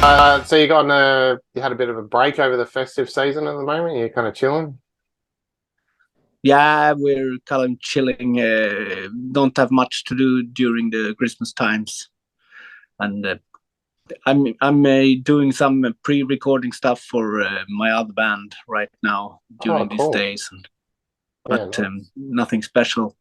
So you had a bit of a break over the festive season at the moment. You're kind of chilling. Yeah, we're kind of chilling. Don't have much to do during the Christmas times, and I'm doing some pre-recording stuff for my other band right now Oh, during these cool. days, Yeah, but nice. nothing special,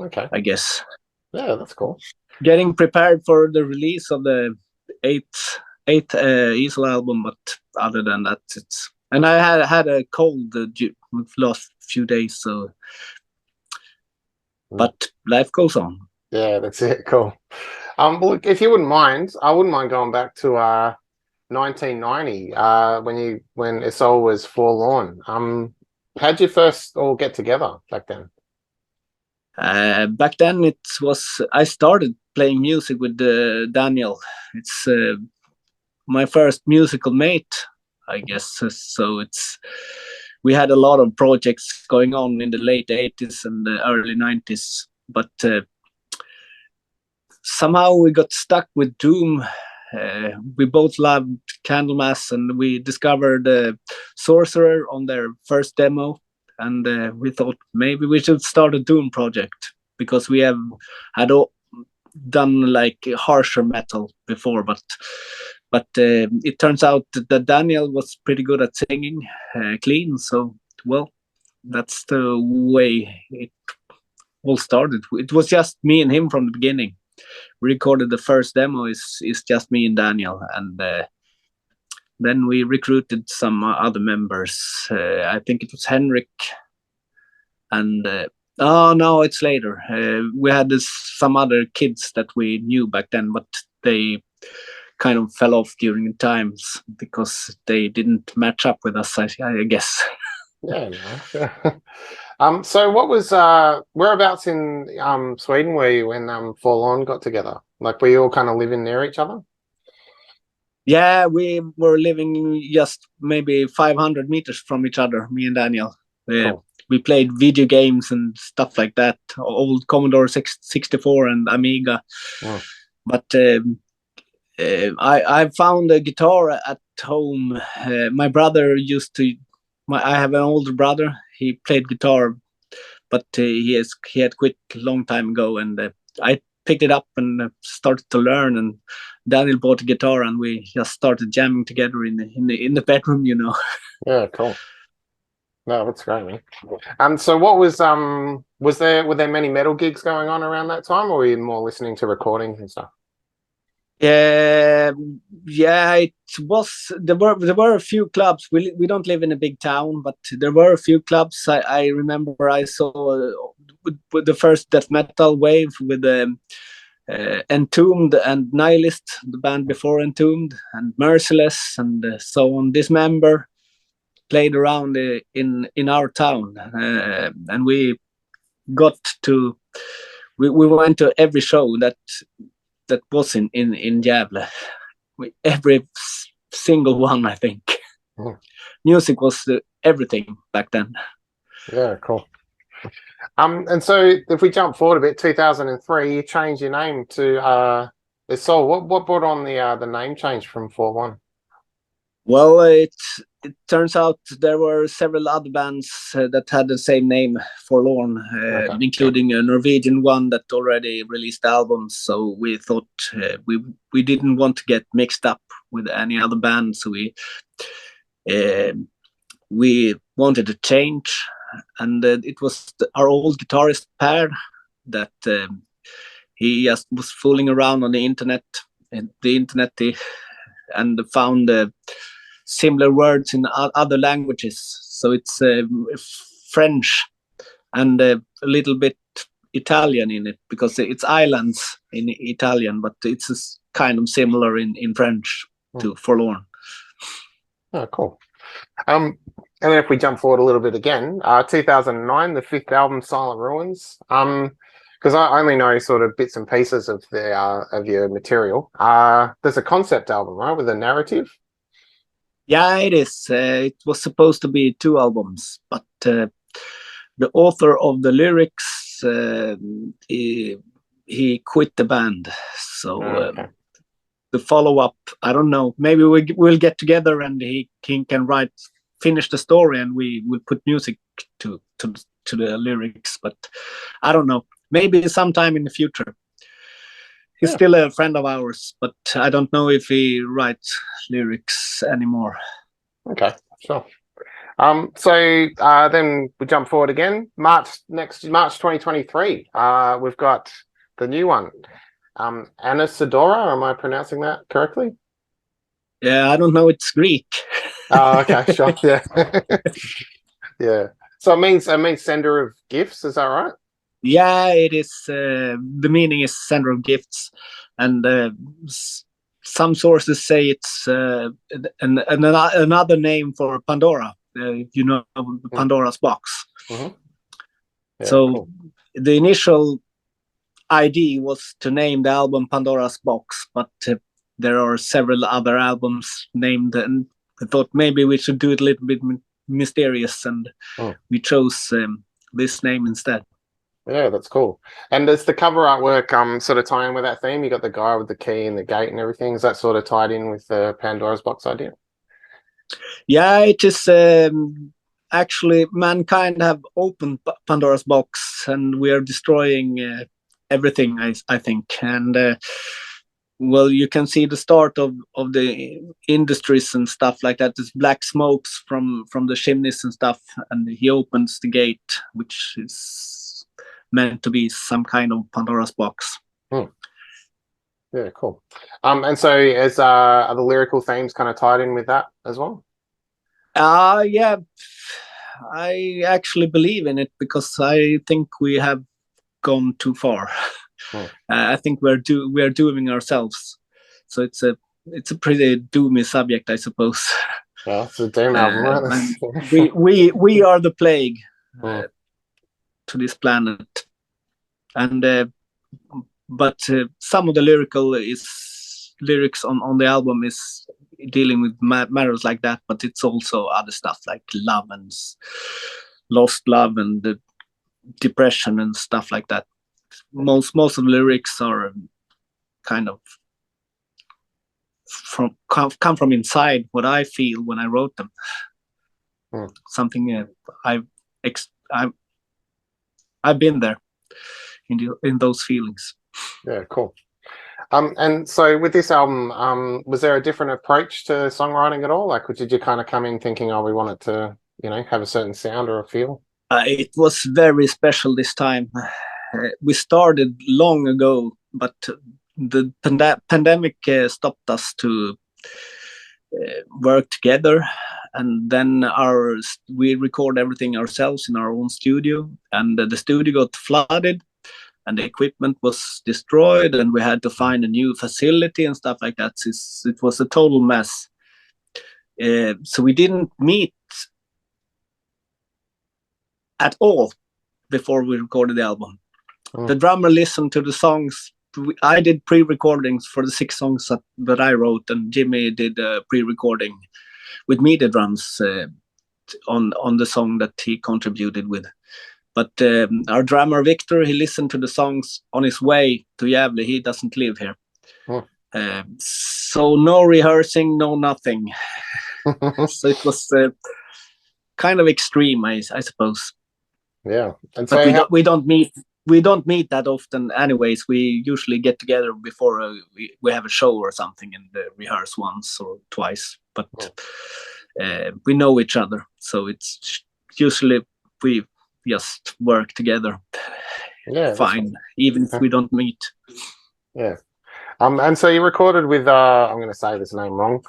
Okay. I guess. Yeah, that's cool. Getting prepared for the release of the eighth Isole album, but other than that, it's. And I had a cold the last few days, so Mm. but life goes on. Yeah, that's it. Cool. Well, look, if you wouldn't mind, I wouldn't mind going back to 1990, when Isole was forlorn. How'd you first all get together back then? Back then, it was I started playing music with Daniel. It's my first musical mate, I guess. So it's we had a lot of projects going on in the late 80s and the early 90s, but somehow we got stuck with Doom. We both loved Candlemass, and we discovered Sorcerer on their first demo, and we thought maybe we should start a Doom project because we have had done like harsher metal before, but it turns out that Daniel was pretty good at singing clean. So well, that's the way it all started. It was just me and him from the beginning. We recorded the first demo is just me and Daniel, and then we recruited some other members. I think it was Henrik, and oh no, it's later. We had some other kids that we knew back then, but they kind of fell off during the times because they didn't match up with us. I guess. Yeah, nice. So what was whereabouts in Sweden were you when Forlorn got together? Like, were you all kind of living near each other? Yeah, we were living just maybe 500 meters from each other, me and Daniel. Cool. We played video games and stuff like that, old Commodore 64 and Amiga. Mm. But I found a guitar at home. My brother used to. I have an older brother. He played guitar, but he had quit a long time ago, and I picked it up and started to learn. And Daniel bought a guitar, and we just started jamming together in the bedroom. Yeah, cool. No, that's great, man. So what were there many metal gigs going on around that time, or were you more listening to recordings and stuff? Yeah, it was. There were a few clubs. We don't live in a big town, but there were a few clubs. I remember I saw with the first death metal wave with Entombed and Nihilist, the band before Entombed, and Merciless, and so on. Dismember played around in our town, and we got to. We went to every show that was in Gävle. Every single one, I think. Mm. Music was everything back then. Yeah, cool. And so if we jump forward a bit, 2003, you changed your name to Isole. What brought on the name change from Forlorn? Well, it turns out there were several other bands that had the same name, Forlorn, Okay. including a Norwegian one that already released albums. So we thought we didn't want to get mixed up with any other band, so we wanted to change, and it was our old guitarist Per that he just was fooling around on the internet and and found similar words in other languages. So it's French and a little bit Italian in it because it's islands in Italian, but it's kind of similar in French to Forlorn. Oh, cool. And then if we jump forward a little bit again, 2009, the fifth album, Silent Ruins. Because I only know sort of bits and pieces of your material. There's a concept album, right, with a narrative. Yeah, it is. It was supposed to be 2 albums, but the author of the lyrics he quit the band, so Okay. the follow-up. I don't know. Maybe we'll get together and he can finish the story, and we will put music to the lyrics. But I don't know. Maybe sometime in the future. He's still a friend of ours, but I don't know if he writes lyrics anymore. Okay, sure. So then we jump forward again. March 2023. We've got the new one. Anasidora, am I pronouncing that correctly? Yeah, I don't know. It's Greek. Oh, okay, sure. Yeah. Yeah. So it means sender of gifts, is that right? Yeah, it is. The meaning is sender of gifts, and some sources say it's another name for Pandora. Pandora's box. Mm-hmm. Yeah, So cool. the initial idea was to name the album Pandora's Box, but there are several other albums named, and I thought maybe we should do it a little bit mysterious, and we chose this name instead. Yeah, that's cool. And does the cover artwork sort of tie in with that theme? You got the guy with the key and the gate and everything. Is that sort of tied in with the Pandora's box idea? Yeah, it is. Actually, mankind have opened Pandora's box, and we are destroying everything, I think. And well, you can see the start of the industries and stuff like that. There's black smokes from the chimneys and stuff, and he opens the gate, which is meant to be some kind of Pandora's box. Yeah, cool. And so are the lyrical themes kind of tied in with that as well? Yeah, I actually believe in it, because I think we have gone too far. I think we are doing ourselves. So it's a pretty doomy subject, I suppose. Yeah, it's a doom album, right? we are the plague to this planet, and but some of the lyrics on the album is dealing with matters like that, but it's also other stuff like love and lost love and the depression and stuff like that. Most of the lyrics are kind of come from inside what I feel when I wrote them. Something I've been there in those feelings. Yeah, cool. And so with this album, was there a different approach to songwriting at all? Like, did you kind of come in thinking, oh, we want it to, have a certain sound or a feel? It was very special this time. We started long ago, but the pandemic stopped us to work together, and then we record everything ourselves in our own studio, and the studio got flooded, and the equipment was destroyed, and we had to find a new facility and stuff like that. It was a total mess. So we didn't meet at all before we recorded the album. The drummer listened to the songs. I did pre-recordings for the 6 songs that I wrote, and Jimmy did a pre-recording with me, the drums, on the song that he contributed with. But our drummer Victor, he listened to the songs on his way to Gävle. He doesn't live here. So no rehearsing, no nothing. So it was kind of extreme, I suppose. Yeah, and so we don't meet that often. Anyways, we usually get together before we have a show or something, and rehearse once or twice. But we know each other, so it's usually we just work together. Yeah, fine, even if we don't meet. Yeah. And so you recorded with I'm going to say this name wrong.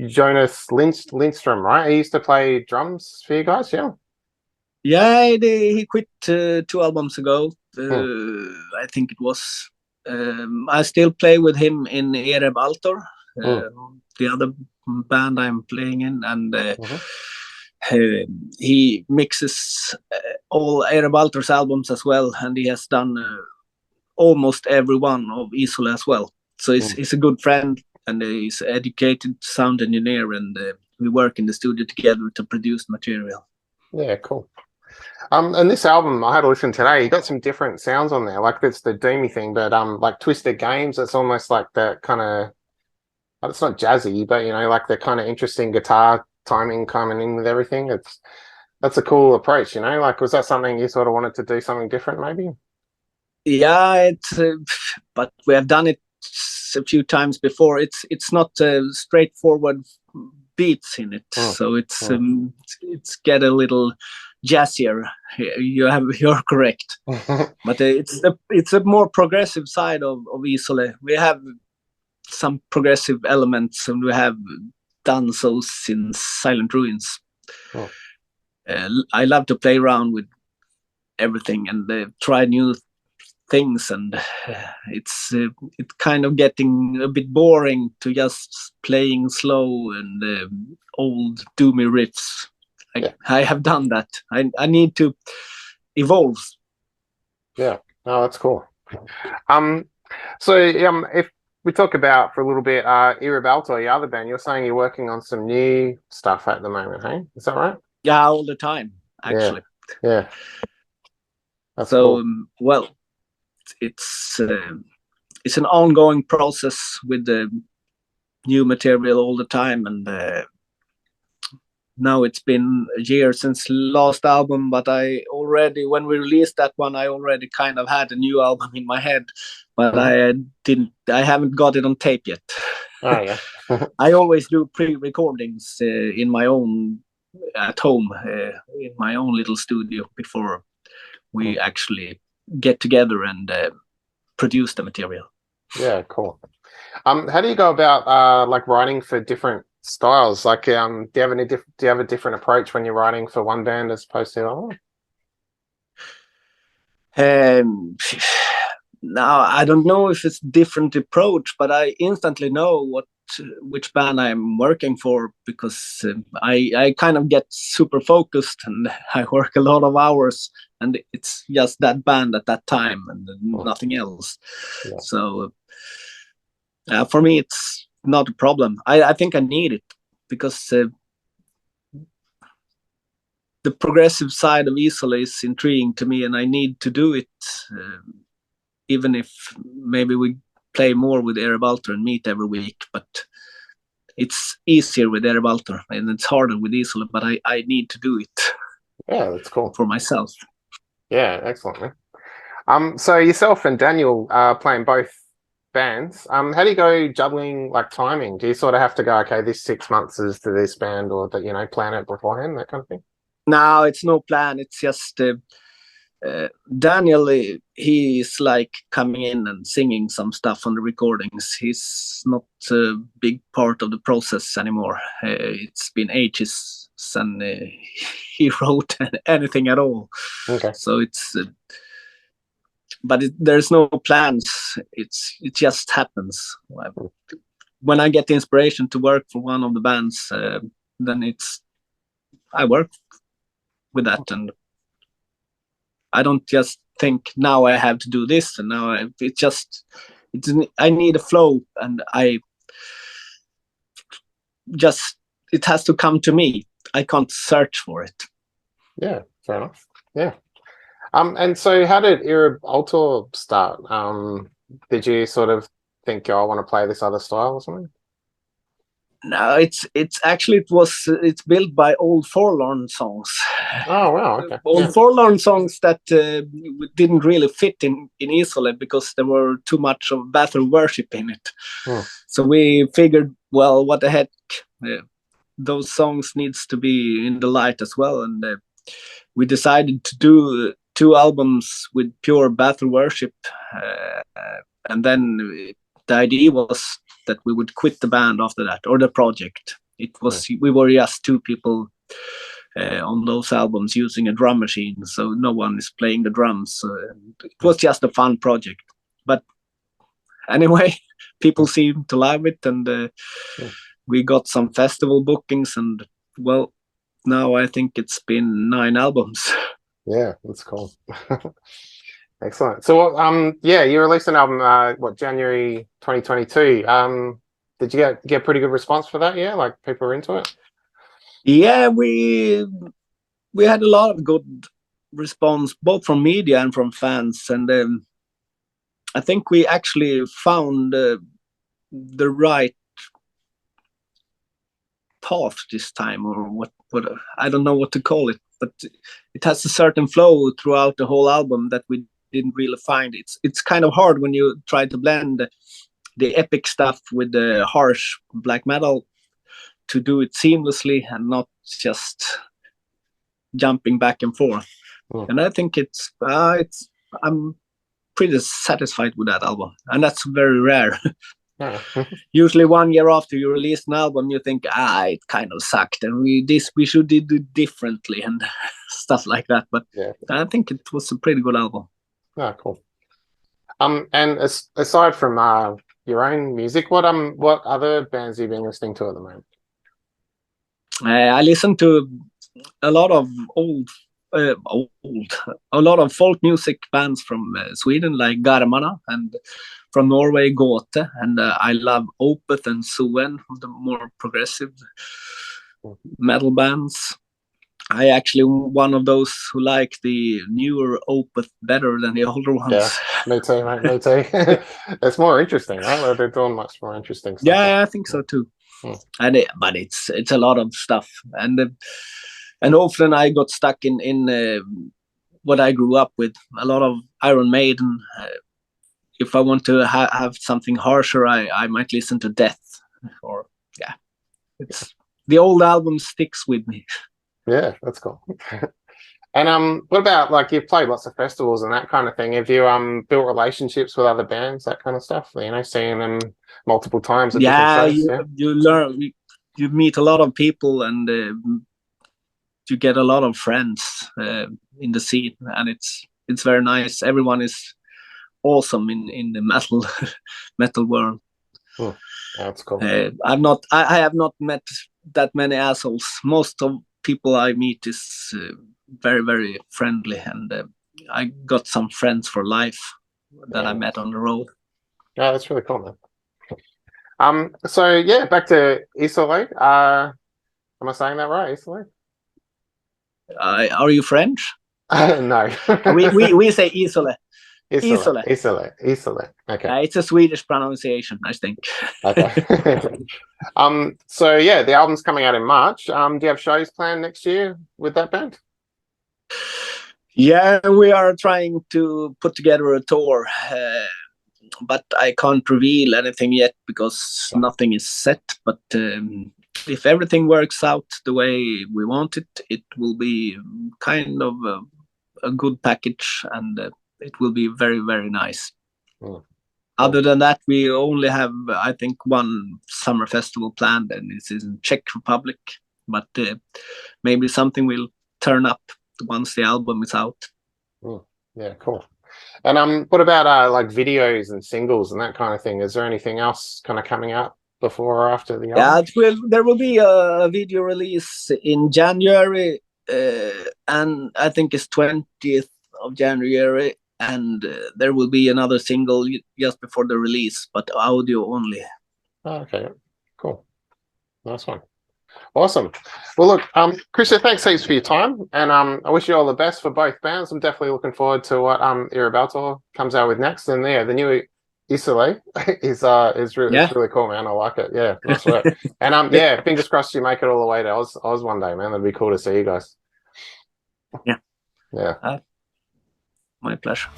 Jonas Lindstrom, right? He used to play drums for you guys, yeah. Yeah, he quit 2 albums ago. I think it was. I still play with him in Ereb Altor, the other band I'm playing in, and he mixes all Ereb Altor's albums as well, and he has done almost every one of Isole as well. So he's a good friend, and he's an educated sound engineer, and we work in the studio together to produce material. Yeah, cool. And this album, I had a listen today. You got some different sounds on there. Like it's the doomy thing, but like Twisted Games. It's almost like that kind of it's not jazzy, but you know, like the kind of interesting guitar timing coming in with everything. That's a cool approach, you know. Like, was that something you sort of wanted to do something different, maybe? Yeah, it's but we have done it a few times before. It's not straightforward beats in it, Mm, so mm. it's get a little jazzier. You're correct, but it's a more progressive side of Isole. We have some progressive elements, and we have done so since Silent Ruins. Mm. I love to play around with everything and try new things, and it's kind of getting a bit boring to just playing slow and old doomy riffs. Yeah. I have done that. I need to evolve. Yeah. Oh, that's cool. Um, so if we talk about for a little bit, Ereb Altor, your other band, you're saying you're working on some new stuff at the moment, hey? Is that right? Yeah, all the time Yeah. actually. Yeah. That's So cool. well, it's it's an ongoing process with the new material all the time, and now it's been a year since last album, but I already, when we released that one, I already kind of had a new album in my head, but I haven't got it on tape yet. Oh yeah. I always do pre-recordings in my own, at home, in my own little studio before we actually get together and produce the material. Yeah, cool. How do you go about like writing for different styles? Like, do you have do you have a different approach when you're writing for one band as opposed to the other? Um, now I don't know if it's different approach, but I instantly know which band I'm working for, because I kind of get super focused and I work a lot of hours, and it's just that band at that time and nothing else. Yeah. So for me, it's not a problem. I think I need it because the progressive side of Isole is intriguing to me, and I need to do it. Even if maybe we play more with Ereb Altor and meet every week, but it's easier with Ereb Altor and it's harder with Isole, but I need to do it. Yeah, that's cool. For myself. Yeah, excellent. So yourself and Daniel are playing both bands. How do you go juggling like timing? Do you sort of have to go, okay, this 6 months is to this band, or that, you know, plan it beforehand, that kind of thing? No, it's no plan. It's just Daniel, he's like coming in and singing some stuff on the recordings. He's not a big part of the process anymore. It's been ages since he wrote anything at all. Okay. So it's, but there's no plans. It just happens. When I get the inspiration to work for one of the bands, then I work with that, and I don't just think now I have to do this, and now I need a flow, and it has to come to me. I can't search for it. Yeah, fair enough. Yeah. And so how did Ereb Altor start? Did you sort of think, oh, I want to play this other style or something? No, it's built by old Forlorn songs. Oh wow, okay. Old Forlorn songs that didn't really fit in Isole because there were too much of battle worship in it. So we figured, well, what the heck, those songs needs to be in the light as well, and we decided to do 2 albums with pure battle worship, and then the idea was that we would quit the band after that, or the project. We were just 2 people on those albums using a drum machine, so no one is playing the drums. It was just a fun project. But anyway, people seem to love it, and we got some festival bookings, and well, now I think it's been 9 albums. Yeah, that's cool. Excellent. So, yeah, you released an album, January 2022. Did you get pretty good response for that? Yeah, like people were into it. Yeah, we had a lot of good response, both from media and from fans, and I think we actually found the right path this time, or what I don't know what to call it, but it has a certain flow throughout the whole album that we didn't really find. It's kind of hard when you try to blend the epic stuff with the harsh black metal to do it seamlessly and not just jumping back and forth. And I think I'm pretty satisfied with that album, and that's very rare. Usually 1 year after you release an album, you think, it kind of sucked, and we should do it differently and stuff like that. But I think it was a pretty good album. Cool. And aside from your own music, what other bands have you been listening to at the moment? I listen to a lot of a lot of folk music bands from Sweden, like Garmana, and from Norway, Gåte, and I love Opeth and Soen, the more progressive metal bands. I actually one of those who like the newer Opeth better than the older ones. Yeah, me too, mate. Me too. It's more interesting, right? They're doing much more interesting stuff. Yeah, I think so too. But it's a lot of stuff, and often I got stuck in what I grew up with, a lot of Iron Maiden. If I want to have something harsher, I might listen to Death, or it's the old album sticks with me. Yeah, that's cool. And what about, like, you've played lots of festivals and that kind of thing? Have you built relationships with other bands, that kind of stuff? You know, seeing them multiple times at different shows? You learn, you meet a lot of people, and you get a lot of friends in the scene, and it's very nice. Everyone is awesome in the metal world. That's cool. I have not met that many assholes. Most of people I meet is very, very friendly, and I got some friends for life that I met on the road. Yeah, that's really cool, man. So yeah, back to Isole. Am I saying that right, Isole? Are you French? No. we say Isole. Isole. Okay. It's a Swedish pronunciation, I think. Okay. So yeah, the album's coming out in March. Do you have shows planned next year with that band? Yeah, we are trying to put together a tour, but I can't reveal anything yet because nothing is set. But if everything works out the way we want it, it will be kind of a good package, and it will be very, very nice. Other than that, we only have, I think, one summer festival planned, and it's in Czech Republic. But maybe something will turn up once the album is out. Yeah, cool. And what about like videos and singles and that kind of thing? Is there anything else kind of coming out before or after the album? Yeah, there will be a video release in January, and I think it's 20th of January, and there will be another single just before the release, but audio only. Okay, cool. Nice one. Awesome. Well, look, Christian, thanks heaps for your time, and I wish you all the best for both bands. I'm definitely looking forward to what Ereb Altor comes out with next, and the new Isole is really cool, man. I like it. Yeah, nice work. And yeah, fingers crossed you make it all the way to Oz one day, man. That'd be cool to see you guys. Yeah. My pleasure.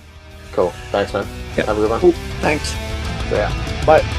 Cool. Thanks, man. Yeah. Have a good one. Cool. Thanks. Yeah. Bye.